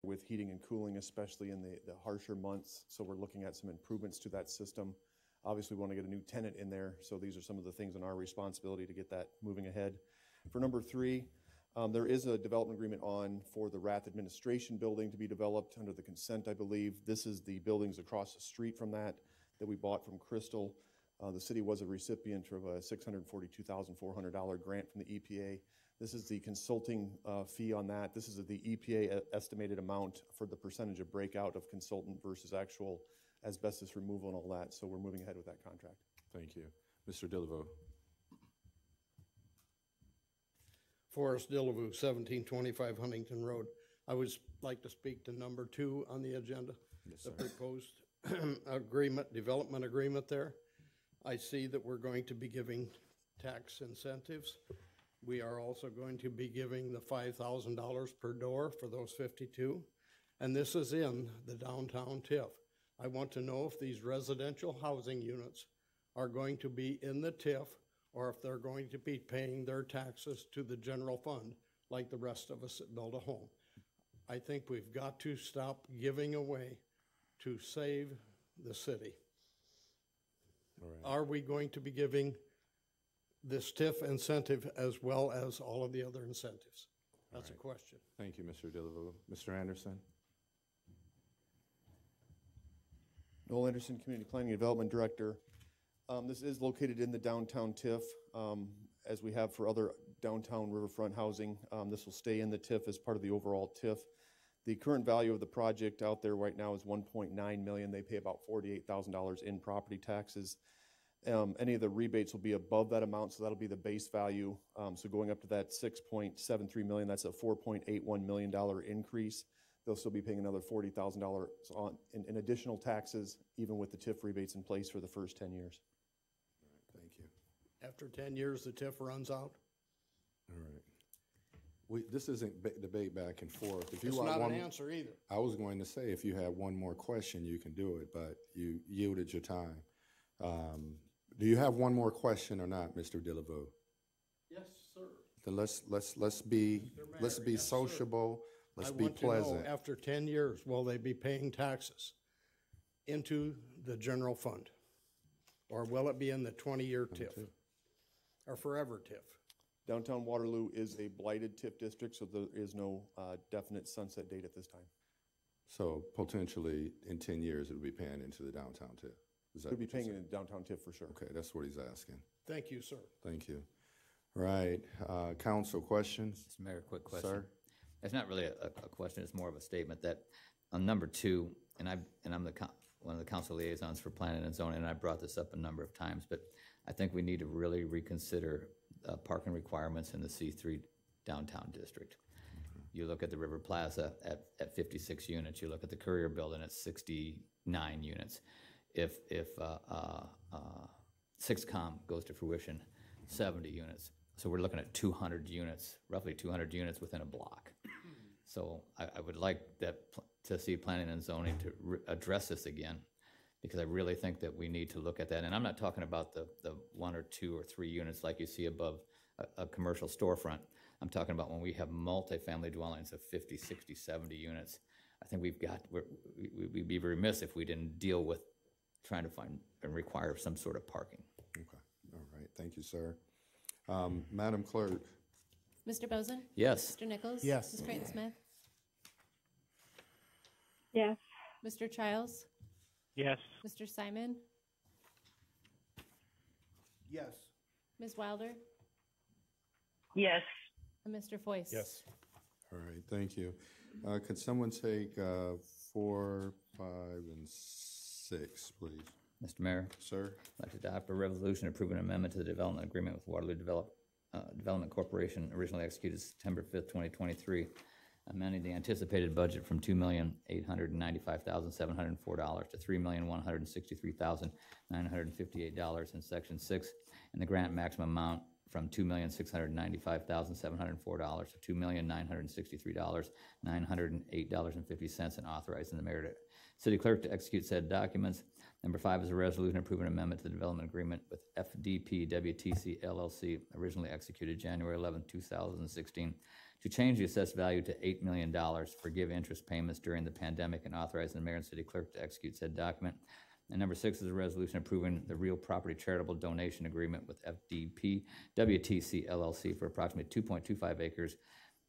with heating and cooling, especially in the harsher months. So we're looking at some improvements to that system. Obviously, we want to get a new tenant in there. So these are some of the things on our responsibility to get that moving ahead. For number 3, there is a development agreement on for the Rath Administration Building to be developed under the consent, I believe. This is the buildings across the street from that we bought from Crystal. The city was a recipient of a $642,400 grant from the EPA. This is the consulting fee on that. This is the EPA estimated amount for the percentage of breakout of consultant versus actual asbestos removal and all that. So we're moving ahead with that contract. Thank you. Mr. Delaveau. Forrest Delaveau, 1725 Huntington Road. I would like to speak to number 2 on the agenda. Yes, the sir. proposed development agreement there. I see that we're going to be giving tax incentives. We are also going to be giving the $5,000 per door for those 52. And this is in the downtown TIF. I want to know if these residential housing units are going to be in the TIF or if they're going to be paying their taxes to the general fund like the rest of us that build a home. I think we've got to stop giving away to save the city. All right. Are we going to be giving this TIF incentive as well as all of the other incentives? That's a question. Thank you, Mr. Delaveau. Mr. Anderson. Noel Anderson, Community Planning and Development Director. This is located in the downtown TIF, as we have for other downtown riverfront housing. This will stay in the TIF as part of the overall TIF. The current value of the project out there right now is $1.9 million. They pay about $48,000 in property taxes. Any of the rebates will be above that amount, so that'll be the base value. So going up to that $6.73 million, that's a $4.81 million increase. They'll still be paying another $40,000 in additional taxes, even with the TIF rebates in place for the first 10 years. All right, thank you. After 10 years, the TIF runs out? All right. This isn't debate back and forth. If you It's want not one, an answer either. I was going to say, if you have one more question, you can do it, but you yielded your time. Do you have one more question or not, Mr. Delaveau? Yes, sir. Then let's be yes, sociable. Let's be I want pleasant. to know, after 10 years, will they be paying taxes into the general fund? Or will it be in the 20-year TIF? Or forever TIF? Downtown Waterloo is a blighted TIF district, so there is no definite sunset date at this time. So potentially in 10 years, it'll be paying into the downtown TIF. Is that We'll be what you're paying in saying? the downtown TIF for sure. Okay, that's what he's asking. Thank you, sir. Thank you. One council questions? Mr. Mayor, quick question. Sir? It's not really a question, it's more of a statement that on number 2, and I'm one of the council liaisons for planning and zoning, and I brought this up a number of times, but I think we need to really reconsider parking requirements in the C3 downtown district. You look at the River Plaza at 56 units, you look at the Courier Building at 69 units. If 6Com goes to fruition, 70 units. So we're looking at 200 units, roughly 200 units within a block. So I would like to see planning and zoning to address this again, because I really think that we need to look at that. And I'm not talking about the 1 or 2 or 3 units like you see above a commercial storefront. I'm talking about when we have multifamily dwellings of 50, 60, 70 units. I think we'd be remiss if we didn't deal with trying to find and require some sort of parking. Okay, all right, thank you, sir. Madam Clerk. Mr. Bozen? Yes. Mr. Nichols? Yes. Ms. Creighton-Smith? Yes. Mr. Childs? Yes. Mr. Simon? Yes. Ms. Wilder? Yes. And Mr. Foyce? Yes. All right, thank you. Could someone take 4, 5, and 6, please? Mr. Mayor, Sir? I'd like to adopt a resolution approving an amendment to the development agreement with Waterloo Development Corporation, originally executed September 5th, 2023, amending the anticipated budget from $2,895,704 to $3,163,958 in Section 6, and the grant maximum amount from $2,695,704 to $2,963,908.50, and authorizing the mayor city clerk to execute said documents. Number 5 is a resolution approving amendment to the development agreement with FDP WTC LLC, originally executed January 11, 2016, to change the assessed value to $8 million, forgive interest payments during the pandemic, and authorizing the mayor and city clerk to execute said document. And number 6 is a resolution approving the real property charitable donation agreement with FDP WTC LLC for approximately 2.25 acres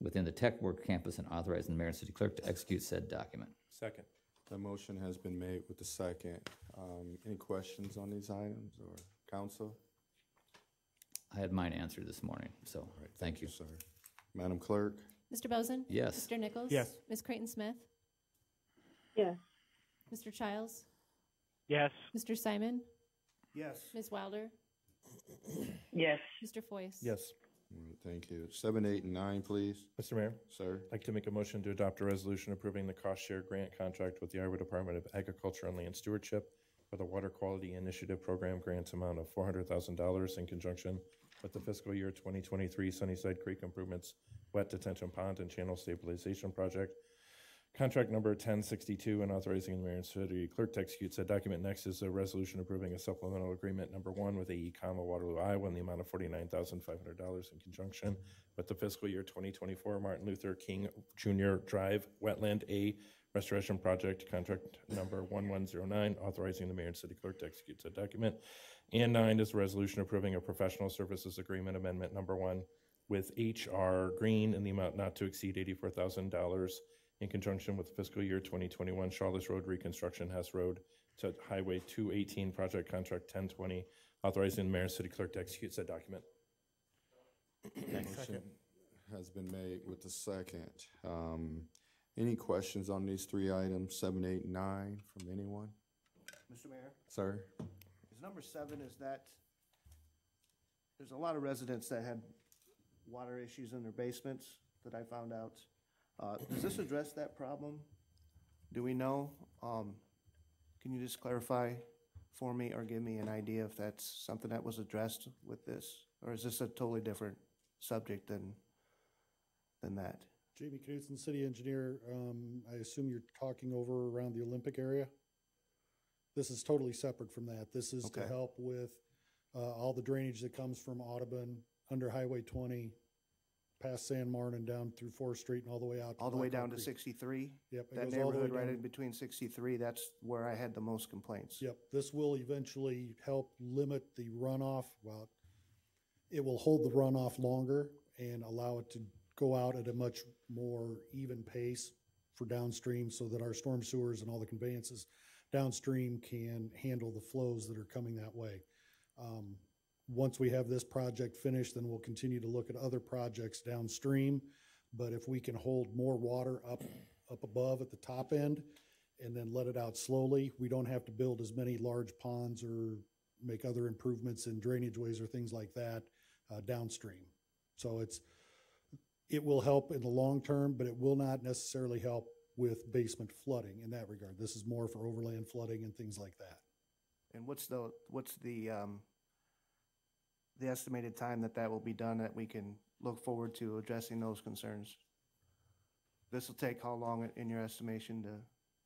within the Tech Work campus, and authorizing the mayor and city clerk to execute said document. Second. The motion has been made with the second. Any questions on these items or council? I had mine answered this morning, so All right, thank you. sir. Madam Clerk? Mr. Bozen? Yes. Mr. Nichols? Yes. Ms. Creighton Smith? Yes. Mr. Childs? Yes. Mr. Simon? Yes. Ms. Wilder? Yes. Mr. Foyce? Yes. All right, thank you. 7, 8, and 9, please. Mr. Mayor, Sir? I'd like to make a motion to adopt a resolution approving the cost share grant contract with the Iowa Department of Agriculture and Land Stewardship for the Water Quality Initiative Program grant amount of $400,000 in conjunction with the fiscal year 2023 Sunnyside Creek Improvements Wet Detention Pond and Channel Stabilization Project. Contract number 1062, and authorizing the mayor and city clerk to execute said document. Next is a resolution approving a supplemental agreement number 1 with AE Waterloo, Iowa, in the amount of $49,500 in conjunction with the fiscal year 2024 Martin Luther King Jr. Drive Wetland A Restoration Project, contract number 1109, authorizing the mayor and city clerk to execute said document. And 9 is a resolution approving a professional services agreement amendment number 1 with HR Green in the amount not to exceed $84,000 in conjunction with fiscal year 2021 Charlotte Road Reconstruction, Hess Road to Highway 218 Project Contract 1020, authorizing the mayor and city clerk to execute said document. Motion has been made with the second. Any questions on these 3 items, 7, 8, and 9, from anyone? Mr. Mayor, Sir? is number 7, is that, there's a lot of residents that had water issues in their basements that I found out. Does this address that problem? Do we know? Can you just clarify for me or give me an idea if that's something that was addressed with this? Or is this a totally different subject than that? Jamie Knudsen, city engineer. I assume you're talking over around the Olympic area? This is totally separate from that. This is to Okay. help with all the drainage that comes from Audubon, under Highway 20, past San Martin, down through 4th Street and all the way out. All the way Blackhawk down to Creek. 63? Yep. it That goes all the way neighborhood right down. in between 63, that's where I had the most complaints. Yep, this will eventually help limit the runoff. Well, it will hold the runoff longer and allow it to go out at a much more even pace for downstream, so that our storm sewers and all the conveyances downstream can handle the flows that are coming that way. Once we have this project finished, then we'll continue to look at other projects downstream. But if we can hold more water up above at the top end and then let it out slowly, we don't have to build as many large ponds or make other improvements in drainage ways or things like that downstream. So it will help in the long term, but it will not necessarily help with basement flooding in that regard. This is more for overland flooding and things like that. And what's the estimated time that will be done, that we can look forward to addressing those concerns? This will take how long in your estimation to?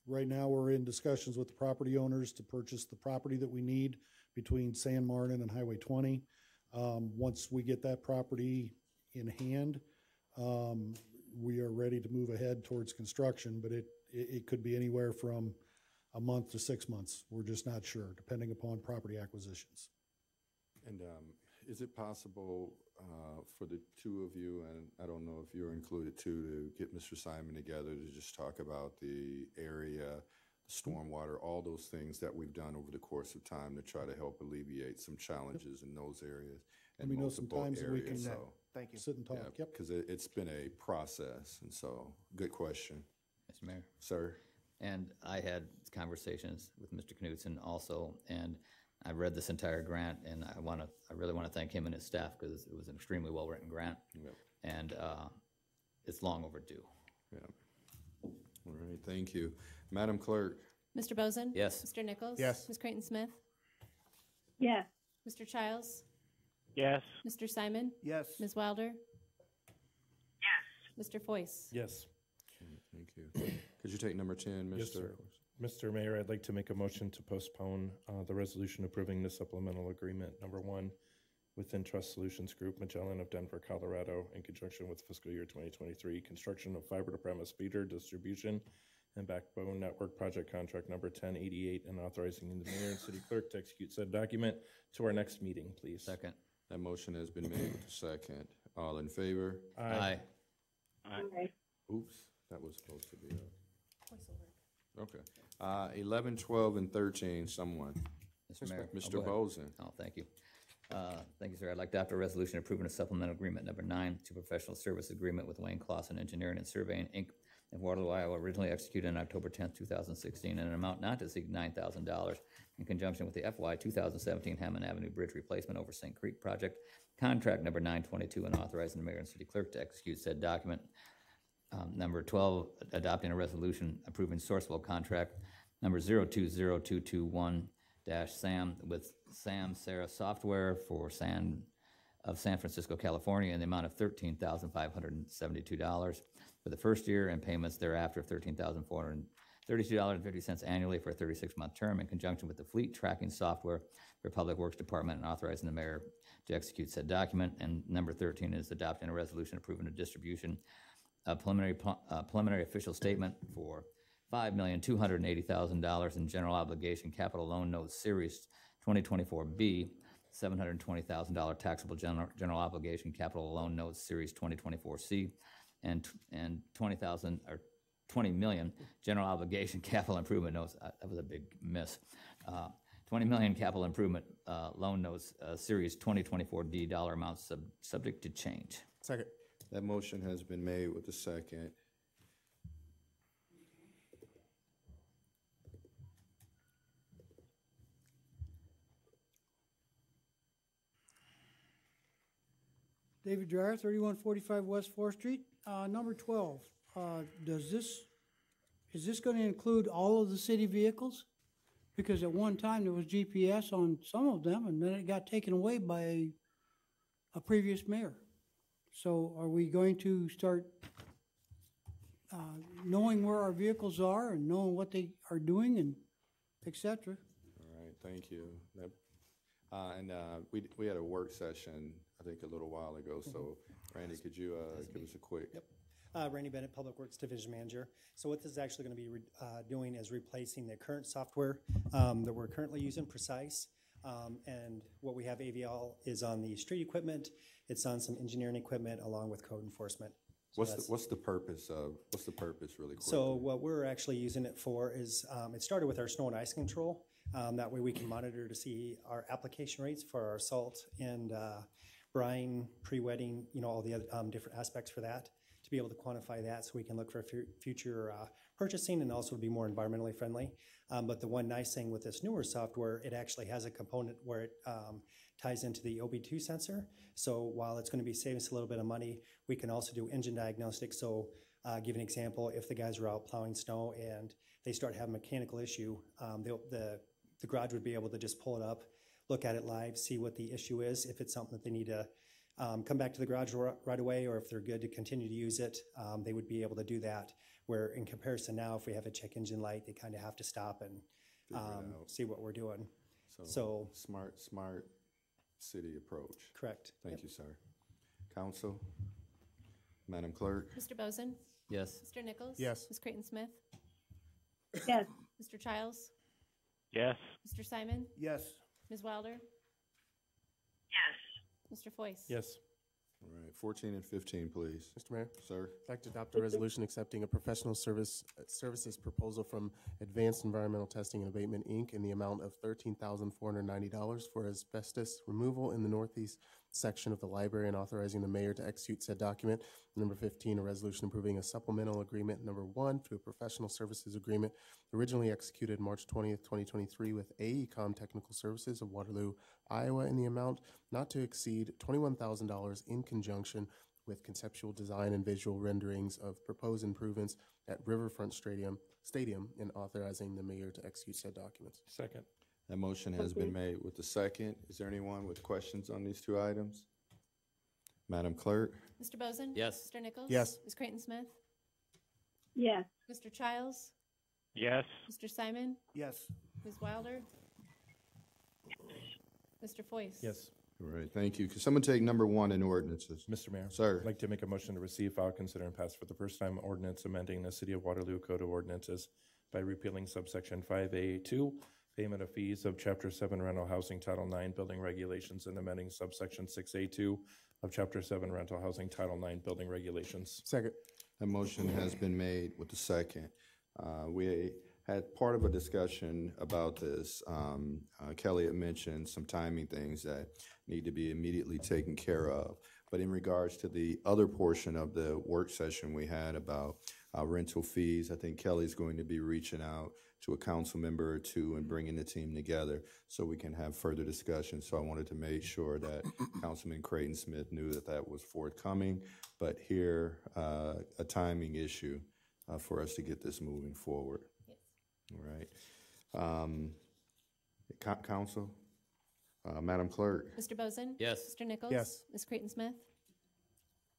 Right now, we're in discussions with the property owners to purchase the property that we need between San Martin and Highway 20. Once we get that property in hand, we are ready to move ahead towards construction, but it could be anywhere from a month to 6 months. We're just not sure, depending upon property acquisitions. And is it possible for the two of you, and I don't know if you're included too, to get Mr. Simon together to just talk about the area, stormwater, all those things that we've done over the course of time to try to help alleviate some challenges in those areas Let and me know multiple sometimes that we areas, can so. Thank you. sit and talk. Yeah, Yep. because it's been a process, and so, good question. Mr. Mayor. Sir? And I had conversations with Mr. Knudsen also, and I read this entire grant, and I really want to thank him and his staff, because it was an extremely well-written grant, Yep. and it's long overdue. Yeah. All right, thank you. Madam Clerk? Mr. Bozen? Yes. Mr. Nichols? Yes. Ms. Creighton Smith? Yes. Mr. Childs? Yes. Mr. Simon? Yes. Ms. Wilder? Yes. Mr. Foyce? Yes. Thank you. Could you take number 10, Mr.? Yes, sir. Mr. Mayor, I'd like to make a motion to postpone the resolution approving the supplemental agreement number 1 within Trust Solutions Group, Magellan of Denver, Colorado, in conjunction with fiscal year 2023, construction of fiber to premise feeder distribution and backbone network project contract number 1088, and authorizing the mayor and city clerk to execute said document to our next meeting, please. Second. That motion has been made with the second. All in favor? Aye. Aye. Oops, that was supposed to be okay. 11, 12, and 13, someone. Mr. Mayor. Mr. go ahead. Bozen. Oh, thank you. Thank you, sir. I'd like to adopt a resolution approving a supplemental agreement number 9 to professional service agreement with Wayne Clausen Engineering and Surveying, Inc. of Waterloo, Iowa, originally executed on October 10th, 2016, in an amount not to exceed $9,000 in conjunction with the FY 2017 Hammond Avenue Bridge Replacement over St. Creek Project, contract number 922, and authorizing the mayor and city clerk to execute said document. Number 12, adopting a resolution approving sourcewell contract number 020221-SAM with Sam Sarah Software for San Francisco, California, in the amount of $13,572 for the first year, and payments thereafter of $13,432.50 annually for a 36-month term, in conjunction with the fleet tracking software for Public Works Department, and authorizing the mayor to execute said document. And number 13 is adopting a resolution approving a distribution of preliminary official statement for $5,280,000 in general obligation capital loan notes series 2024B, $720,000 taxable general obligation capital loan notes series 2024C, and 20,000 or 20 million general obligation capital improvement notes. That was a big miss. 20 million capital improvement loan notes series 2024D, dollar amounts subject to change. Second. That motion has been made with the second. David Dryer, 3145 West 4th Street. Number 12, is this going to include all of the city vehicles? Because at one time there was GPS on some of them, and then it got taken away by a previous mayor. So are we going to start knowing where our vehicles are and knowing what they are doing and et cetera? All right, thank you. We had a work session, I think, a little while ago. So, Randy, could you give us a quick? Yep. Randy Bennett, Public Works Division Manager. So what this is actually going to be doing is replacing the current software that we're currently using, Precise. And what we have AVL is on the street equipment. It's on some engineering equipment along with code enforcement. So What's the purpose really quickly? So what we're actually using it for is, it started with our snow and ice control. That way we can monitor to see our application rates for our salt and brine, pre-wetting, all the other different aspects for that, to be able to quantify that so we can look for future purchasing and also be more environmentally friendly. But the one nice thing with this newer software, it actually has a component where it ties into the OB2 sensor. So while it's going to be saving us a little bit of money, we can also do engine diagnostics. So give an example, if the guys are out plowing snow and they start having a mechanical issue, the garage would be able to just pull it up, look at it live, see what the issue is, if it's something that they need to come back to the garage right away, or if they're good to continue to use it, they would be able to do that. Where in comparison now, if we have a check engine light, they kind of have to stop and see what we're doing. So smart city approach. Correct. Thank you, sir. Council, Madam Clerk. Mr. Bozen? Yes. Mr. Nichols? Yes. Ms. Creighton-Smith? Yes. Mr. Childs? Yes. Mr. Simon? Yes. Ms. Wilder? Yes. Mr. Foyce? Yes. All right, 14 and 15, please. Mr. Mayor, Sir. I'd like to adopt a resolution accepting a professional services proposal from Advanced Environmental Testing and Abatement, Inc. in the amount of $13,490 for asbestos removal in the northeast section of the library, and authorizing the mayor to execute said document. Number 15, a resolution approving a supplemental agreement number 1 to a professional services agreement originally executed March 20th, 2023 with AECom Technical Services of Waterloo, Iowa, in the amount not to exceed $21,000 in conjunction with conceptual design and visual renderings of proposed improvements at Riverfront Stadium, and authorizing the mayor to execute said documents. Second. That motion has been made with the second. Is there anyone with questions on these two items? Madam Clerk. Mr. Bozen? Yes. Mr. Nichols? Yes. Ms. Creighton-Smith? Yes. Mr. Childs? yes. Mr. Simon? Yes. Ms. Wilder? Mr. Foyce? Yes. All right, thank you. Could someone take number 1 in ordinances? Mr. Mayor. Sir. I'd like to make a motion to receive, file, consider, and pass for the first time ordinance amending the City of Waterloo Code of Ordinances by repealing subsection 5A2, payment of fees of Chapter 7 Rental Housing Title 9 Building Regulations, and amending subsection 6A2 of Chapter 7 Rental Housing Title 9 Building Regulations. Second. That motion has been made with the second. We had part of a discussion about this. Kelly had mentioned some timing things that need to be immediately taken care of. But in regards to the other portion of the work session we had about rental fees, I think Kelly's going to be reaching out to a council member or two and bringing the team together so we can have further discussion. So I wanted to make sure that Councilman Creighton Smith knew that that was forthcoming, but here, a timing issue for us to get this moving forward. Yes. All right. Council? Madam Clerk? Mr. Bozen? Yes. Mr. Nichols? Yes. Ms. Creighton Smith?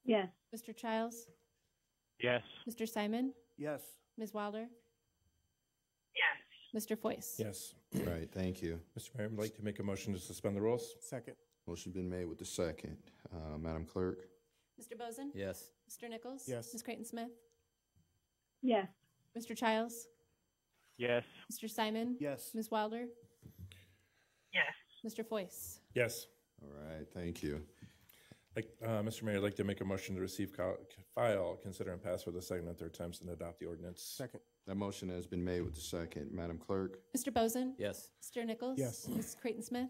Yes. Mr. Childs? Yes. Mr. Simon? Yes. Ms. Wilder? Yes. Mr. Foyce? Yes. All right, thank you. Mr. Mayor, I'd like to make a motion to suspend the rules. Second. Motion been made with the second. Madam Clerk? Mr. Bozen? Yes. Mr. Nichols? Yes. Ms. Creighton Smith? Yes. Mr. Childs? Yes. Mr. Simon? Yes. Ms. Wilder? Yes. Mr. Foyce? Yes. All right, thank you. Mr. Mayor, I'd like to make a motion to receive, file, consider, and pass for the second and third times and adopt the ordinance. Second. That motion has been made with the second. Madam Clerk? Mr. Bozen? Yes. Mr. Nichols? Yes. Ms. Creighton Smith?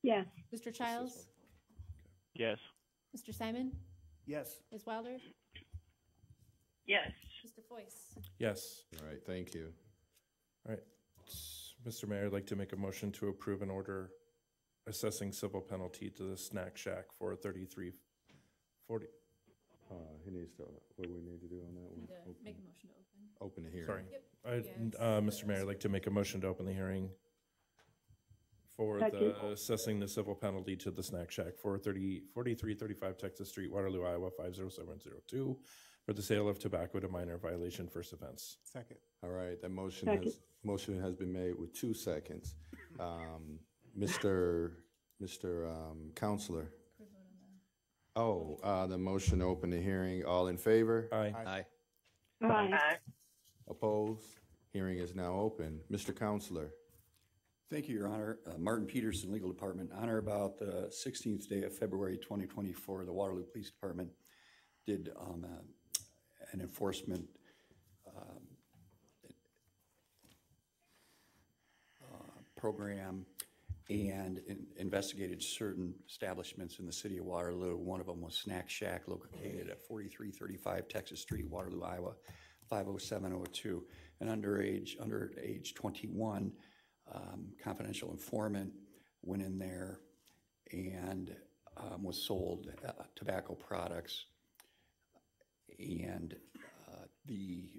Yes. Mr. Childs? Yes. Mr. Simon? Yes. Ms. Wilder? Yes. Mr. Foyce? Yes. All right, thank you. All right. Mr. Mayor, I'd like to make a motion to approve an order assessing civil penalty to the Snack Shack for 3340. He needs to, what do we need to do on that one? Make a motion to open. Open the hearing. Sorry. Yes. Mr. Mayor, I'd like to make a motion to open the hearing for Second. the assessing the civil penalty to the Snack Shack for 4335 Texas Street, Waterloo, Iowa 50702 for the sale of tobacco to minor, violation first offense. Second. All right, that Second. motion has been made with 2 seconds. Mr. Counselor? Oh, the motion to open the hearing. All in favor? Aye. Aye. Aye. Opposed? Hearing is now open. Mr. Counselor? Thank you, Your Honor. Martin Peterson, Legal Department. On or about the 16th day of February 2024, the Waterloo Police Department did an enforcement program and investigated certain establishments in the city of Waterloo. One of them was Snack Shack, located at 4335 Texas Street, Waterloo, Iowa, 50702. An under age 21 confidential informant went in there and was sold tobacco products. And the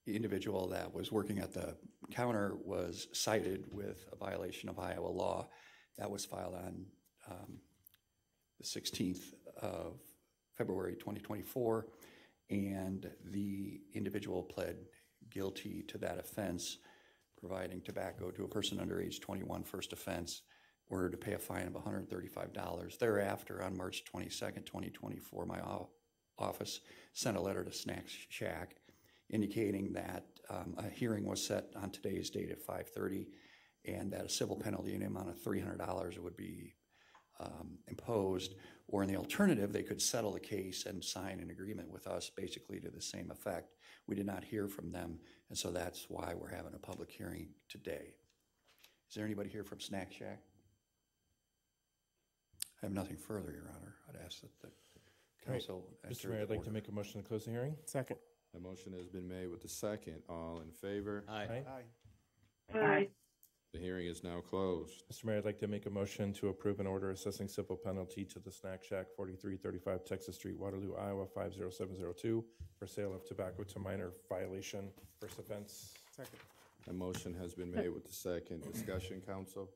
individual that was working at the counter was cited with a violation of Iowa law. That was filed on the 16th of February 2024, and the individual pled guilty to that offense, providing tobacco to a person under age 21, first offense, ordered to pay a fine of $135. Thereafter, on March 22nd, 2024, my office sent a letter to Snack Shack indicating that a hearing was set on today's date at 5:30, and that a civil penalty in the amount of $300 would be imposed, or in the alternative, they could settle the case and sign an agreement with us basically to the same effect. We did not hear from them, and so that's why we're having a public hearing today. Is there anybody here from Snack Shack? I have nothing further, Your Honor. I'd ask that the council Mr. Mayor, I'd like to make a motion to close the hearing. Second. The motion has been made with the second. All in favor? Aye. Aye. Aye. The hearing is now closed. Mr. Mayor, I'd like to make a motion to approve an order assessing civil penalty to the Snack Shack, 4335 Texas Street, Waterloo, Iowa, 50702 for sale of tobacco to minor, violation first offense. Second. The motion has been made with the second. Discussion, council?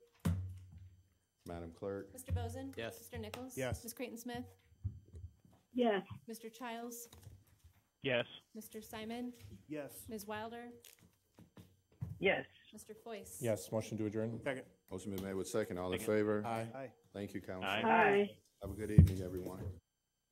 Madam Clerk? Mr. Bozen? Yes. Mr. Nichols? Yes. Ms. Creighton Smith? Yes. Mr. Childs? Yes. Mr. Simon? Yes. Ms. Wilder? Yes. Mr. Foyce? Yes, motion to adjourn. Second. Motion been made with second. All in favor? Aye. Thank you, council. Aye. Aye. Have a good evening, everyone.